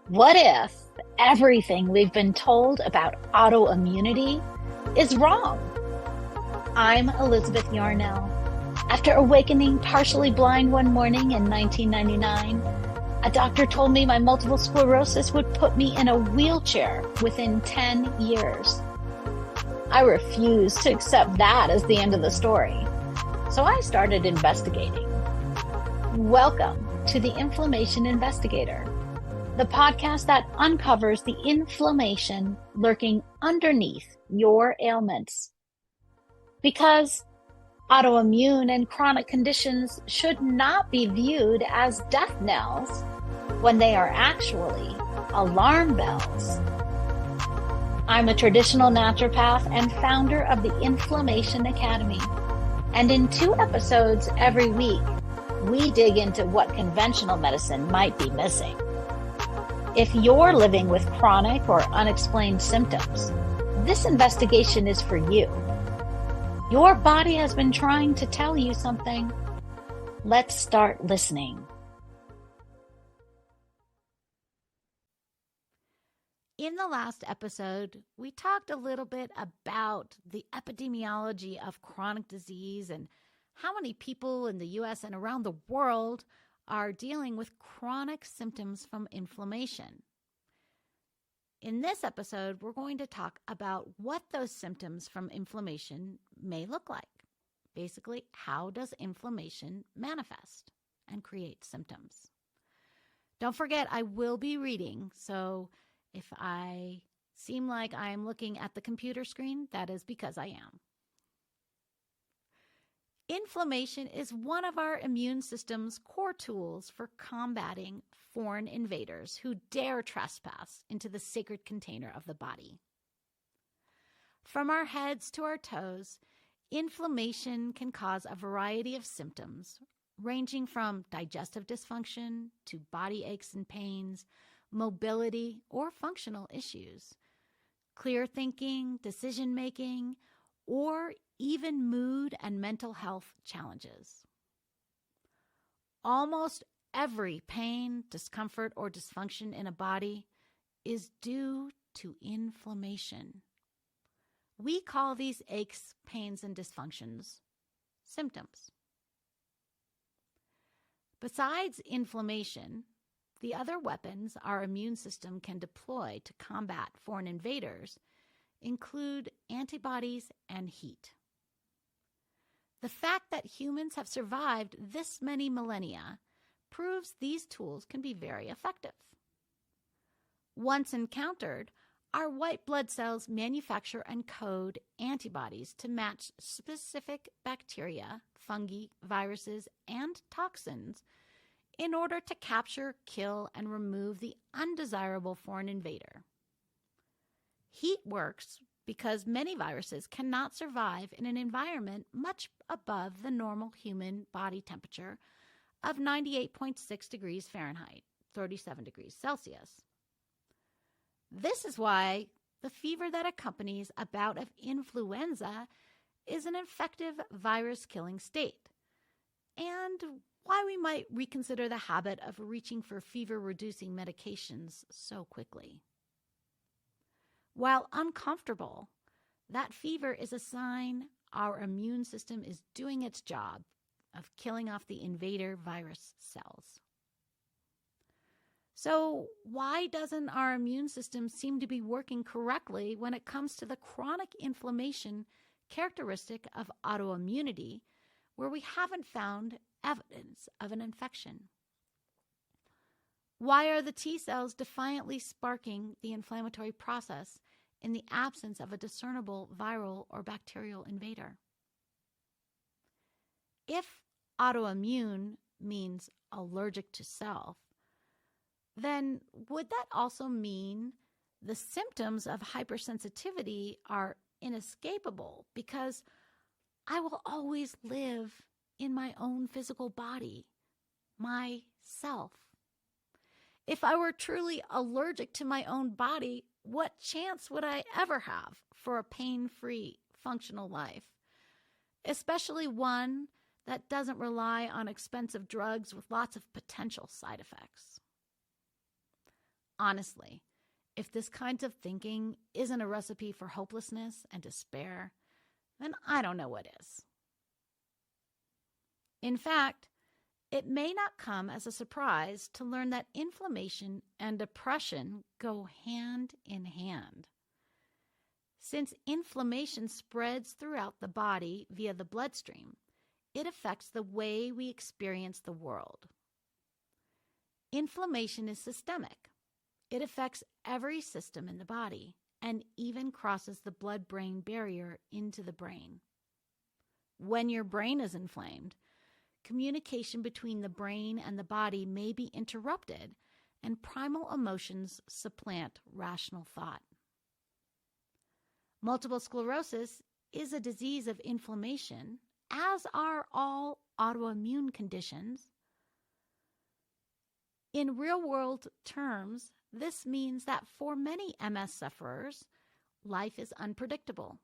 What if everything we've been told about autoimmunity is wrong? I'm Elizabeth Yarnell. After awakening partially blind one morning in 1999, a doctor told me my multiple sclerosis would put me in a wheelchair within 10 years. I refused to accept that as the end of the story, so I started investigating. Welcome to the Inflammation Investigator, the podcast that uncovers the inflammation lurking underneath your ailments. Because autoimmune and chronic conditions should not be viewed as death knells when they are actually alarm bells. I'm a traditional naturopath and founder of the Inflammation Academy. And in 2 episodes every week, we dig into what conventional medicine might be missing. If you're living with chronic or unexplained symptoms, this investigation is for you. Your body has been trying to tell you something. Let's start listening. In the last episode, we talked a little bit about the epidemiology of chronic disease and how many people in the U.S. and around the world are dealing with chronic symptoms from inflammation. In this episode, we're going to talk about what those symptoms from inflammation may look like. Basically, how does inflammation manifest and create symptoms? Don't forget, I will be reading, so if I seem like I am looking at the computer screen, that is because I am. Inflammation is one of our immune system's core tools for combating foreign invaders who dare trespass into the sacred container of the body. From our heads to our toes, inflammation can cause a variety of symptoms, ranging from digestive dysfunction to body aches and pains, mobility, or functional issues, clear thinking, decision-making, or even mood and mental health challenges. Almost every pain, discomfort, or dysfunction in a body is due to inflammation. We call these aches, pains, and dysfunctions symptoms. Besides inflammation, the other weapons our immune system can deploy to combat foreign invaders include antibodies and heat. The fact that humans have survived this many millennia proves these tools can be very effective. Once encountered, our white blood cells manufacture and code antibodies to match specific bacteria, fungi, viruses, and toxins in order to capture, kill, and remove the undesirable foreign invader. Heat works because many viruses cannot survive in an environment much above the normal human body temperature of 98.6 degrees Fahrenheit, 37 degrees Celsius. This is why the fever that accompanies a bout of influenza is an effective virus-killing state, and why we might reconsider the habit of reaching for fever-reducing medications so quickly. While uncomfortable, that fever is a sign our immune system is doing its job of killing off the invader virus cells. So why doesn't our immune system seem to be working correctly when it comes to the chronic inflammation characteristic of autoimmunity, where we haven't found evidence of an infection? Why are the T cells defiantly sparking the inflammatory process in the absence of a discernible viral or bacterial invader? If autoimmune means allergic to self, then would that also mean the symptoms of hypersensitivity are inescapable because I will always live in my own physical body, myself? If I were truly allergic to my own body, what chance would I ever have for a pain-free, functional life, especially one that doesn't rely on expensive drugs with lots of potential side effects? Honestly, if this kind of thinking isn't a recipe for hopelessness and despair, then I don't know what is. In fact, it may not come as a surprise to learn that inflammation and depression go hand in hand. Since inflammation spreads throughout the body via the bloodstream, it affects the way we experience the world. Inflammation is systemic. It affects every system in the body and even crosses the blood-brain barrier into the brain. When your brain is inflamed, communication between the brain and the body may be interrupted, and primal emotions supplant rational thought. Multiple sclerosis is a disease of inflammation, as are all autoimmune conditions. In real-world terms, this means that for many MS sufferers, life is unpredictable.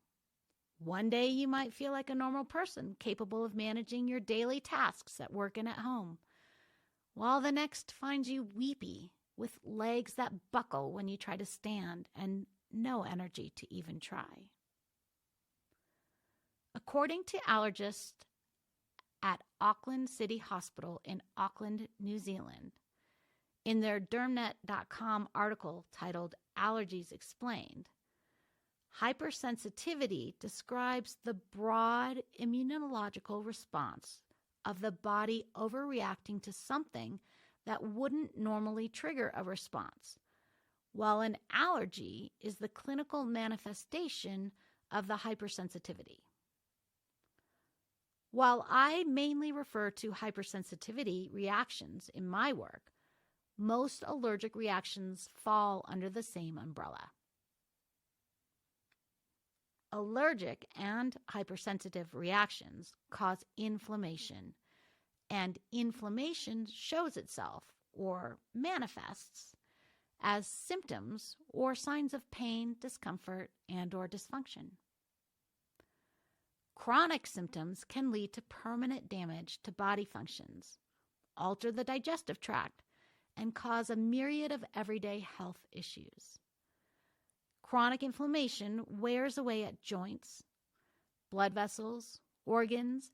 One day you might feel like a normal person, capable of managing your daily tasks at work and at home, while the next finds you weepy, with legs that buckle when you try to stand and no energy to even try. According to allergists at Auckland City Hospital in Auckland, New Zealand, in their dermnet.com article titled Allergies Explained, hypersensitivity describes the broad immunological response of the body overreacting to something that wouldn't normally trigger a response, while an allergy is the clinical manifestation of the hypersensitivity. While I mainly refer to hypersensitivity reactions in my work, most allergic reactions fall under the same umbrella. Allergic and hypersensitive reactions cause inflammation, and inflammation shows itself or manifests as symptoms or signs of pain, discomfort, and/or dysfunction. Chronic symptoms can lead to permanent damage to body functions, alter the digestive tract, and cause a myriad of everyday health issues. Chronic inflammation wears away at joints, blood vessels, organs,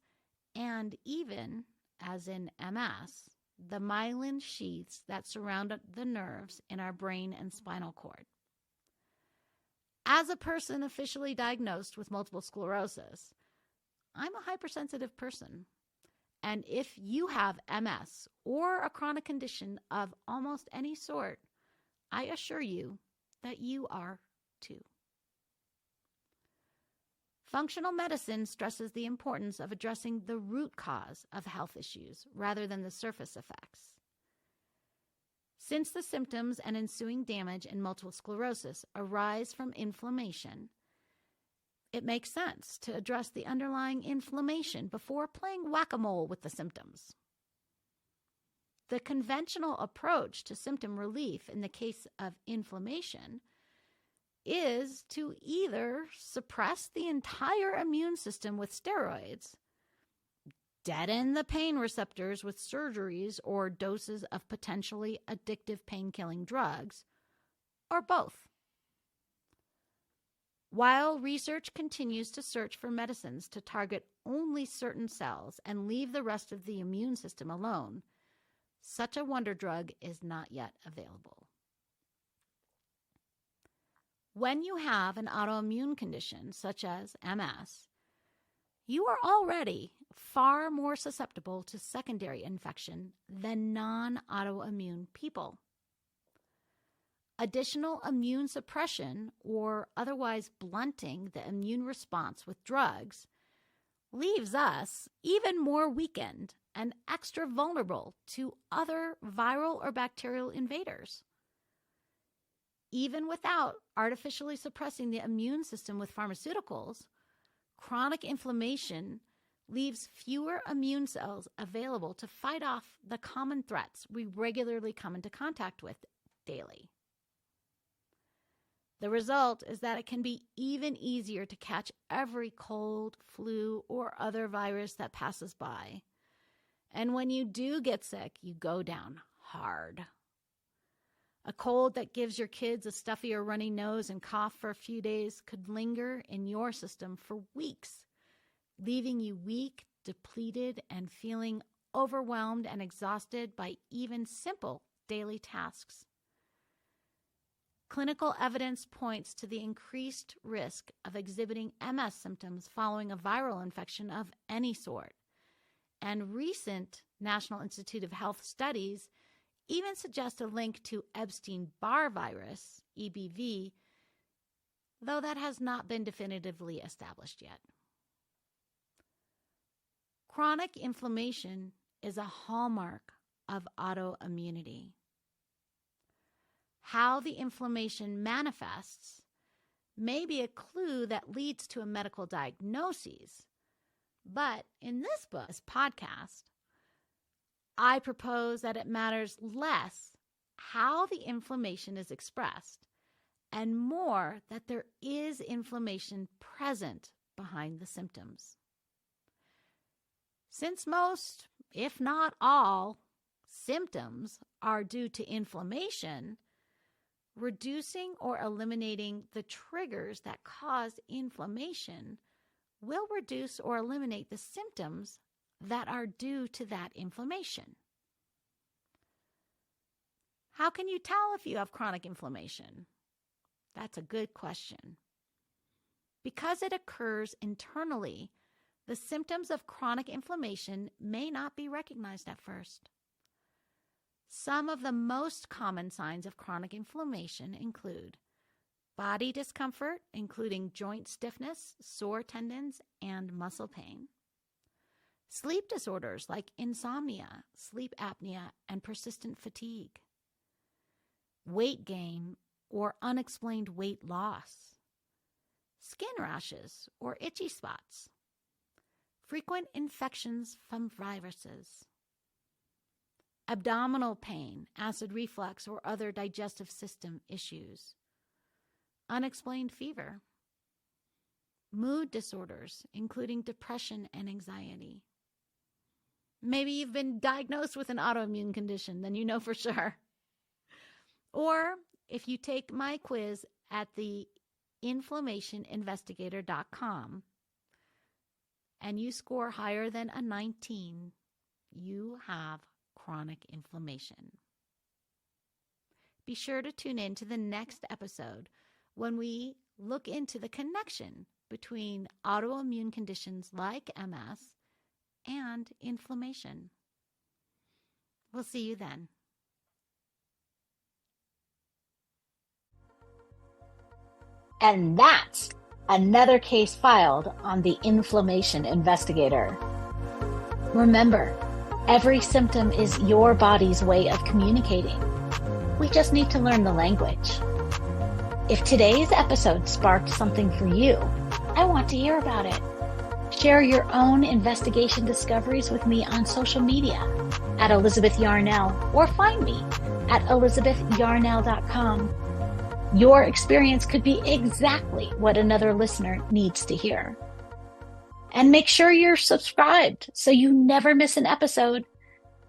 and even, as in MS, the myelin sheaths that surround the nerves in our brain and spinal cord. As a person officially diagnosed with multiple sclerosis, I'm a hypersensitive person. And if you have MS or a chronic condition of almost any sort, I assure you that you are too. Functional medicine stresses the importance of addressing the root cause of health issues rather than the surface effects. Since the symptoms and ensuing damage in multiple sclerosis arise from inflammation, it makes sense to address the underlying inflammation before playing whack-a-mole with the symptoms. The conventional approach to symptom relief in the case of inflammation is to either suppress the entire immune system with steroids, deaden the pain receptors with surgeries or doses of potentially addictive pain-killing drugs, or both. While research continues to search for medicines to target only certain cells and leave the rest of the immune system alone, such a wonder drug is not yet available. When you have an autoimmune condition such as MS, you are already far more susceptible to secondary infection than non-autoimmune people. Additional immune suppression or otherwise blunting the immune response with drugs leaves us even more weakened and extra vulnerable to other viral or bacterial invaders. Even without artificially suppressing the immune system with pharmaceuticals, chronic inflammation leaves fewer immune cells available to fight off the common threats we regularly come into contact with daily. The result is that it can be even easier to catch every cold, flu, or other virus that passes by. And when you do get sick, you go down hard. A cold that gives your kids a stuffy or runny nose and cough for a few days could linger in your system for weeks, leaving you weak, depleted, and feeling overwhelmed and exhausted by even simple daily tasks. Clinical evidence points to the increased risk of exhibiting MS symptoms following a viral infection of any sort. And recent National Institute of Health studies even suggest a link to Epstein-Barr virus, EBV, though that has not been definitively established yet. Chronic inflammation is a hallmark of autoimmunity. How the inflammation manifests may be a clue that leads to a medical diagnosis, but in this podcast, I propose that it matters less how the inflammation is expressed and more that there is inflammation present behind the symptoms. Since most, if not all, symptoms are due to inflammation, reducing or eliminating the triggers that cause inflammation will reduce or eliminate the symptoms that are due to that inflammation. How can you tell if you have chronic inflammation? That's a good question. Because it occurs internally, the symptoms of chronic inflammation may not be recognized at first. Some of the most common signs of chronic inflammation include body discomfort, including joint stiffness, sore tendons, and muscle pain. Sleep disorders like insomnia, sleep apnea, and persistent fatigue. Weight gain or unexplained weight loss. Skin rashes or itchy spots. Frequent infections from viruses. Abdominal pain, acid reflux, or other digestive system issues. Unexplained fever. Mood disorders, including depression and anxiety. Maybe you've been diagnosed with an autoimmune condition, then you know for sure. Or if you take my quiz at the inflammationinvestigator.com and you score higher than a 19, you have chronic inflammation. Be sure to tune in to the next episode when we look into the connection between autoimmune conditions like MS and inflammation. We'll see you then. And that's another case filed on the Inflammation Investigator. Remember, every symptom is your body's way of communicating. We just need to learn the language. If today's episode sparked something for you, I want to hear about it. Share your own investigation discoveries with me on social media at Elizabeth Yarnell, or find me at elizabethyarnell.com. Your experience could be exactly what another listener needs to hear. And make sure you're subscribed so you never miss an episode.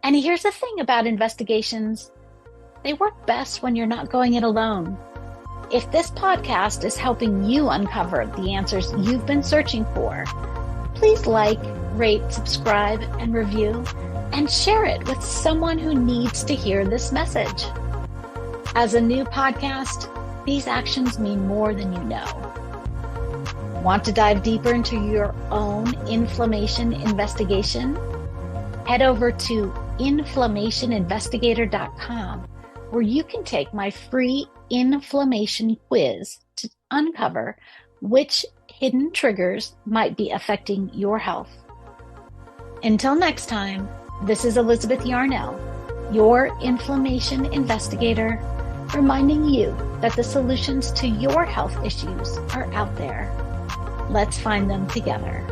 And here's the thing about investigations. They work best when you're not going it alone. If this podcast is helping you uncover the answers you've been searching for, please like, rate, subscribe, and review, and share it with someone who needs to hear this message. As a new podcast, these actions mean more than you know. Want to dive deeper into your own inflammation investigation? Head over to inflammationinvestigator.com, where you can take my free inflammation quiz to uncover which hidden triggers might be affecting your health. Until next time, this is Elizabeth Yarnell, your inflammation investigator, reminding you that the solutions to your health issues are out there. Let's find them together.